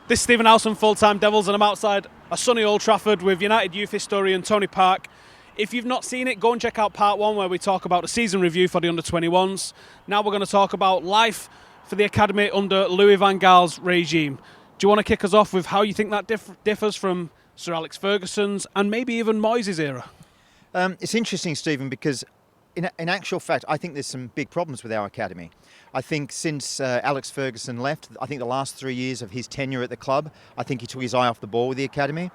This is Stephen Howson, Full-Time Devils, and I'm outside a sunny Old Trafford with United youth historian Tony Park. If you've not seen it, go and check out part 1 where we talk about the season review for the under-21s. Now we're going to talk about life for the academy under Louis Van Gaal's regime. Do you want to kick us off with how you think that differs from Sir Alex Ferguson's and maybe even Moyes' era? It's interesting, Stephen, because in actual fact, I think there's some big problems with our academy. I think since Alex Ferguson left, I think the last 3 years of his tenure at the club, I think he took his eye off the ball with the academy.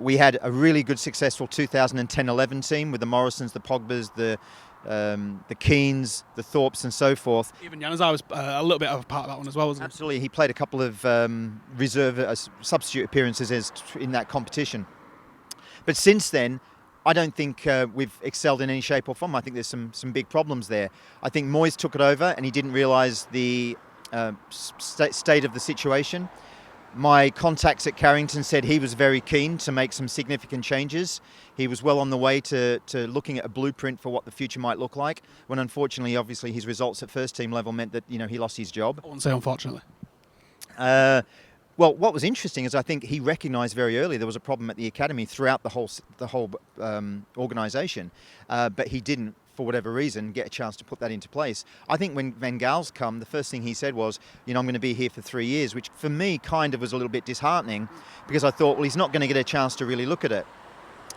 We had a really good, successful 2010-11 team with the Morrisons, the Pogbas, the Keanes, the Thorpes and so forth. Even Januzaj was a little bit of a part of that one as well, wasn't he? Absolutely. He played a couple of substitute appearances in that competition. But since then, I don't think we've excelled in any shape or form. I think there's some big problems there. I think Moyes took it over and he didn't realise the state of the situation. My contacts at Carrington said he was very keen to make some significant changes. He was well on the way to looking at a blueprint for what the future might look like, when unfortunately, obviously, his results at first team level meant that, he lost his job. I wouldn't say unfortunately. Well, what was interesting is I think he recognised very early there was a problem at the academy throughout the whole organisation, but he didn't, for whatever reason, get a chance to put that into place. I think when Van Gaal's come, the first thing he said was, I'm going to be here for 3 years, which for me kind of was a little bit disheartening because I thought, well, he's not going to get a chance to really look at it.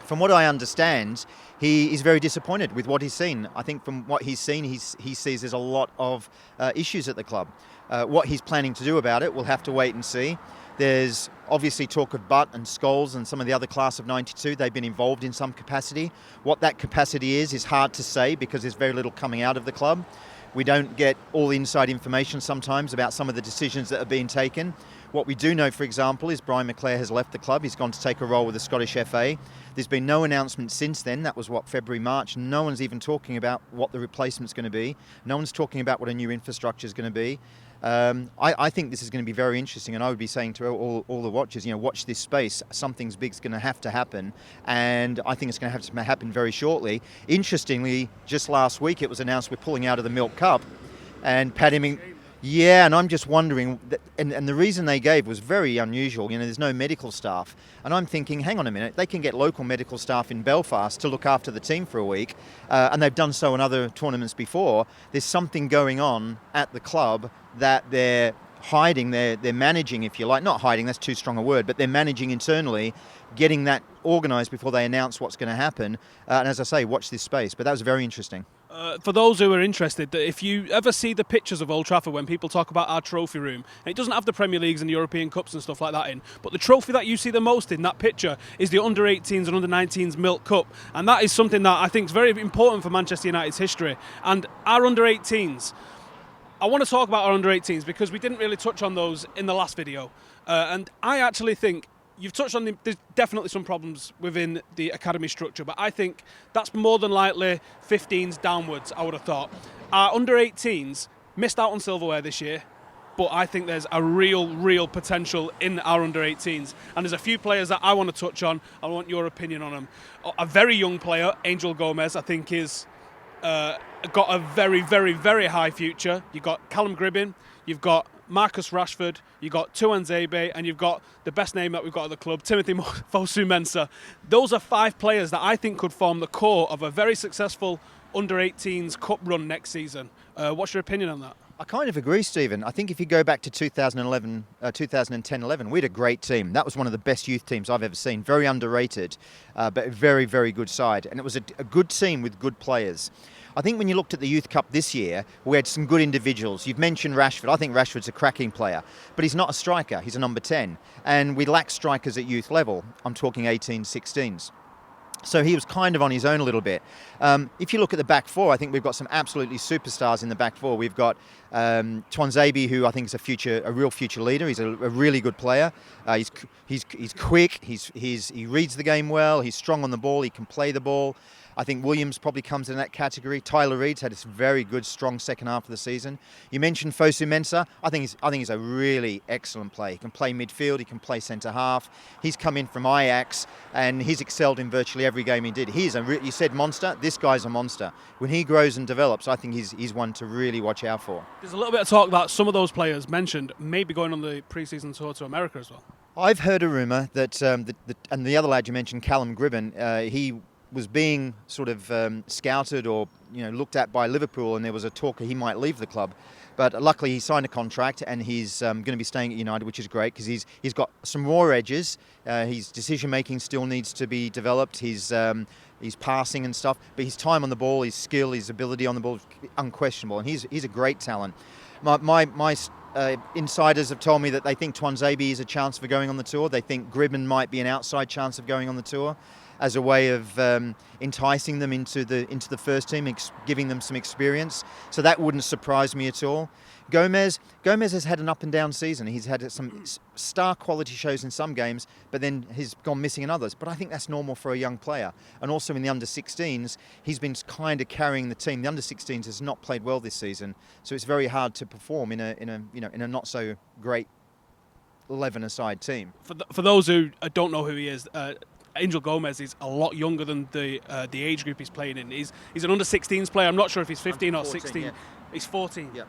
From what I understand, he is very disappointed with what he's seen. I think from what he's seen, he sees there's a lot of issues at the club. What he's planning to do about it, we'll have to wait and see. There's obviously talk of Butt and Scholes and some of the other class of 92. They've been involved in some capacity. What that capacity is hard to say because there's very little coming out of the club. We don't get all the inside information sometimes about some of the decisions that are being taken. What we do know, for example, is Brian McClare has left the club. He's gone to take a role with the Scottish FA. There's been no announcement since then. That was, February, March. No one's even talking about what the replacement's going to be. No one's talking about what a new infrastructure is going to be. I think this is going to be very interesting, and I would be saying to all the watchers, watch this space. Something's big's going to have to happen, and I think it's going to have to happen very shortly. Interestingly, just last week it was announced we're pulling out of the Milk Cup, and Pat Hemming. Yeah, and I'm just wondering, and the reason they gave was very unusual. There's no medical staff. And I'm thinking, hang on a minute, they can get local medical staff in Belfast to look after the team for a week, and they've done so in other tournaments before. There's something going on at the club that they're hiding, they're managing, if you like. Not hiding, that's too strong a word, but they're managing internally, getting that organised before they announce what's going to happen. And as I say, watch this space. But that was very interesting. For those who are interested, if you ever see the pictures of Old Trafford when people talk about our trophy room, and it doesn't have the Premier Leagues and the European Cups and stuff like that in, but the trophy that you see the most in that picture is the under-18s and under-19s Milk Cup, and that is something that I think is very important for Manchester United's history. And our under-18s, I want to talk about our under-18s because we didn't really touch on those in the last video, and I actually think you've touched on there's definitely some problems within the academy structure, but I think that's more than likely 15s downwards, I would have thought. Our under-18s missed out on silverware this year, but I think there's a real potential in our under-18s. And there's a few players that I want to touch on. I want your opinion on them. A very young player, Angel Gomez, I think is got a very high future. You've got Callum Gribbin, you've got Marcus Rashford, you've got Tuanzebe, and you've got the best name that we've got at the club, Timothy Fosu-Mensah. Those are 5 players that I think could form the core of a very successful under-18s cup run next season. What's your opinion on that? I kind of agree, Stephen. I think if you go back to 2010-11, we had a great team. That was one of the best youth teams I've ever seen. Very underrated, but a very good side. And it was a good team with good players. I think when you looked at the Youth Cup this year, we had some good individuals. You've mentioned Rashford. I think Rashford's a cracking player, but he's not a striker. He's a number 10. And we lack strikers at youth level. I'm talking 18s, 16s. So he was kind of on his own a little bit. If you look at the back four, I think we've got some absolutely superstars in the back four. We've got Tuanzebe, who I think is a real future leader. He's a really good player. He's quick. He reads the game well. He's strong on the ball. He can play the ball. I think Williams probably comes in that category. Tyler Reid's had a very good, strong second half of the season. You mentioned Fosu-Mensah. I think he's a really excellent player. He can play midfield. He can play centre half. He's come in from Ajax and he's excelled in virtually virtually every game he did. You said monster. This guy's a monster. When he grows and develops, I think he's one to really watch out for. There's a little bit of talk that some of those players mentioned maybe going on the pre-season tour to America as well. I've heard a rumour that, and the other lad you mentioned, Callum Gribben, he was being sort of scouted or looked at by Liverpool, and there was a talk that he might leave the club. But luckily he signed a contract, and he's going to be staying at United, which is great because he's got some raw edges. His decision making still needs to be developed. He's passing and stuff, but his time on the ball, his skill, his ability on the ball is unquestionable, and he's a great talent. My insiders have told me that they think Tuanzebe is a chance for going on the tour. They think Gribben might be an outside chance of going on the tour as a way of enticing them into the first team, giving them some experience. So that wouldn't surprise me at all. Gomez has had an up and down season. He's had some star quality shows in some games, but then he's gone missing in others. But I think that's normal for a young player. And also in the under-16s, he's been kind of carrying the team. The under-16s has not played well this season, so it's very hard to perform in a not so great 11-a-side team. For those who don't know who he is, Angel Gomez is a lot younger than the age group he's playing in. He's an under-16s player. I'm not sure if he's 15 or 16. Yeah. He's 14. Yeah.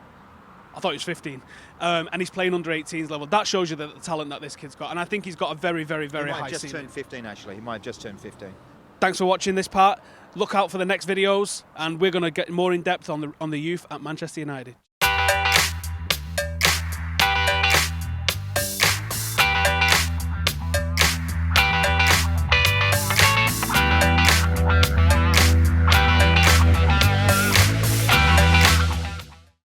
I thought he was 15. And he's playing under-18s level. That shows you the talent that this kid's got. And I think he's got a very, very, very high ceiling. He might have just turned 15, actually. He might have just turned 15. Thanks for watching this part. Look out for the next videos, and we're going to get more in depth on the youth at Manchester United.